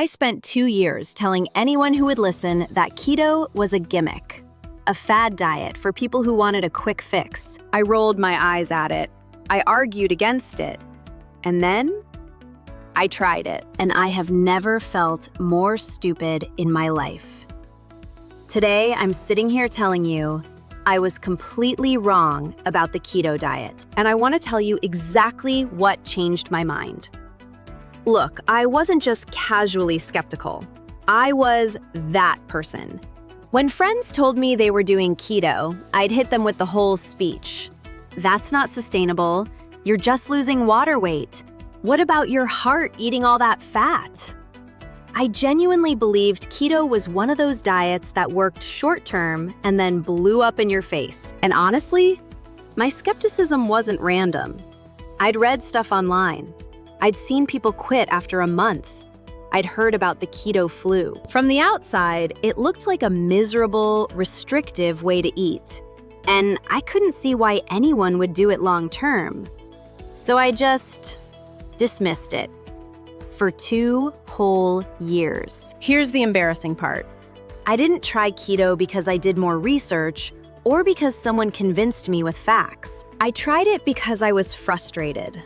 I spent 2 years telling anyone who would listen that keto was a gimmick, a fad diet for people who wanted a quick fix. I rolled my eyes at it. I argued against it. And then I tried it, and I have never felt more stupid in my life. Today, I'm sitting here telling you I was completely wrong about the keto diet, and I want to tell you exactly what changed my mind. Look, I wasn't just casually skeptical. I was that person. When friends told me they were doing keto, I'd hit them with the whole speech. That's not sustainable. You're just losing water weight. What about your heart eating all that fat? I genuinely believed keto was one of those diets that worked short-term and then blew up in your face. And honestly, my skepticism wasn't random. I'd read stuff online. I'd seen people quit after a month. I'd heard about the keto flu. From the outside, it looked like a miserable, restrictive way to eat. And I couldn't see why anyone would do it long-term. So I just dismissed it. For 2 whole years. Here's the embarrassing part. I didn't try keto because I did more research or because someone convinced me with facts. I tried it because I was frustrated.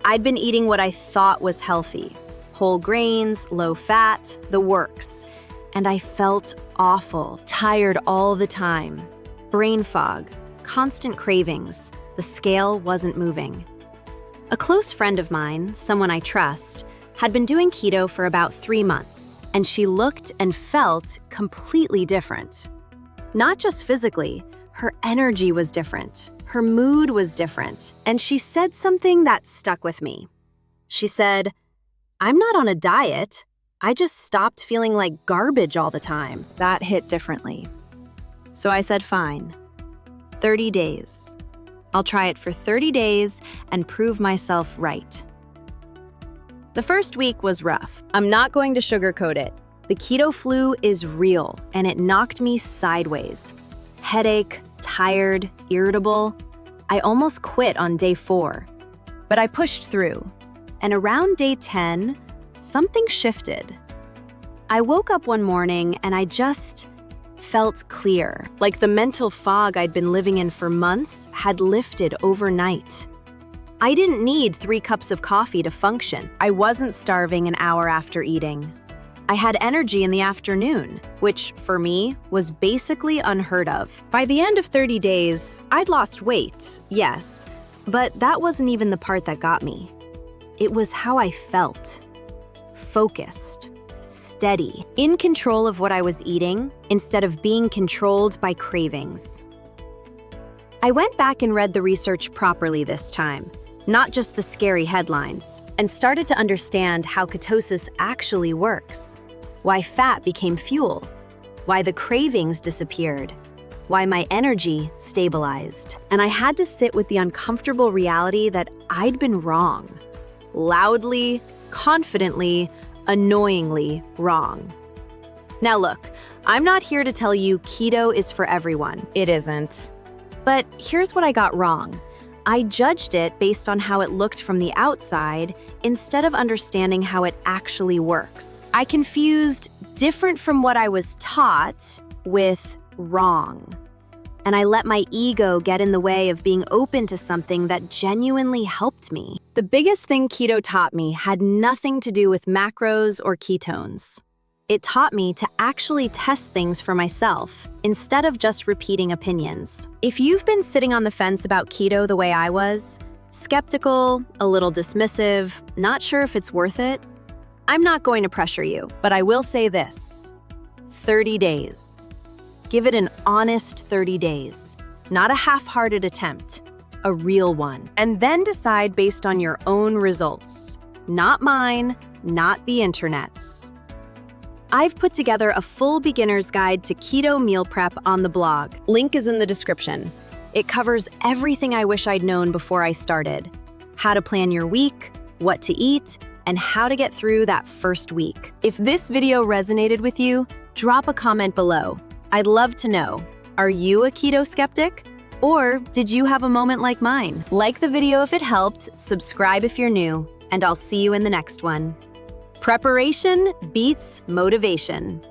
I'd been eating what I thought was healthy. Whole grains, low fat, the works. And I felt awful, tired all the time. Brain fog, constant cravings. The scale wasn't moving. A close friend of mine, someone I trust, had been doing keto for about 3 months, and she looked and felt completely different. Not just physically, her energy was different, her mood was different, and she said something that stuck with me. She said, "I'm not on a diet. I just stopped feeling like garbage all the time." That hit differently. So I said, fine, 30 days. I'll try it for 30 days and prove myself right. The first week was rough. I'm not going to sugarcoat it. The keto flu is real, and it knocked me sideways. Headache, tired, irritable. I almost quit on day 4. But I pushed through. And around day 10, something shifted. I woke up one morning and I just felt clear, like the mental fog I'd been living in for months had lifted overnight. I didn't need 3 cups of coffee to function. I wasn't starving an hour after eating. I had energy in the afternoon, which, for me, was basically unheard of. By the end of 30 days, I'd lost weight, yes, but that wasn't even the part that got me. It was how I felt. Focused, steady, in control of what I was eating, instead of being controlled by cravings. I went back and read the research properly this time, not just the scary headlines, and started to understand how ketosis actually works, why fat became fuel, why the cravings disappeared, why my energy stabilized. And I had to sit with the uncomfortable reality that I'd been wrong. Loudly, confidently, annoyingly wrong. Now look, I'm not here to tell you keto is for everyone. It isn't. But here's what I got wrong. I judged it based on how it looked from the outside instead of understanding how it actually works. I confused different from what I was taught with wrong. And I let my ego get in the way of being open to something that genuinely helped me. The biggest thing keto taught me had nothing to do with macros or ketones. It taught me to actually test things for myself, instead of just repeating opinions. If you've been sitting on the fence about keto the way I was, skeptical, a little dismissive, not sure if it's worth it, I'm not going to pressure you, but I will say this: 30 days. Give it an honest 30 days, not a half-hearted attempt, a real one. And then decide based on your own results, not mine, not the internet's. I've put together a full beginner's guide to keto meal prep on the blog. Link is in the description. It covers everything I wish I'd known before I started. How to plan your week, what to eat, and how to get through that first week. If this video resonated with you, drop a comment below. I'd love to know, are you a keto skeptic? Or did you have a moment like mine? Like the video if it helped, subscribe if you're new, and I'll see you in the next one. Preparation beats motivation.